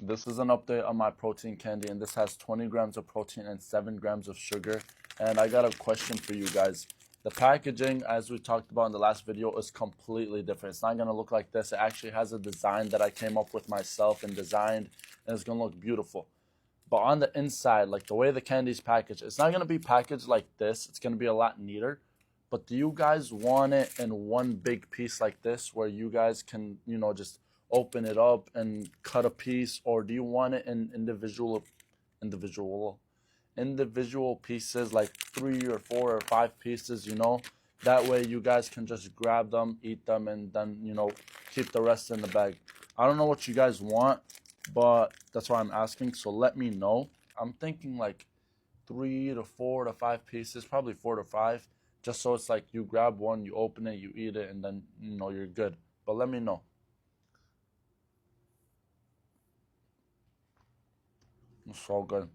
This is an update on my protein candy, and this has 20 grams of protein and 7 grams of sugar. And I got a question for you guys. The packaging, as we talked about in the last video, is completely different. It's not going to look like this. It actually has a design that I came up with myself and designed, and it's going to look beautiful. But on the inside, like the way the candy's packaged, it's not going to be packaged like this. It's going to be a lot neater. But do you guys want it in one big piece like this where you guys can, just open it up and cut a piece, or do you want it in individual individual pieces, like 3 or 4 or 5 pieces, that way you guys can just grab them, eat them, and then keep the rest in the bag. I don't know what you guys want, but that's why I'm asking, so let me know. I'm thinking like 3 to 4 to 5 pieces, probably 4 to 5, just so it's like you grab one, you open it, you eat it, and then you're good. But let me know. It's all good.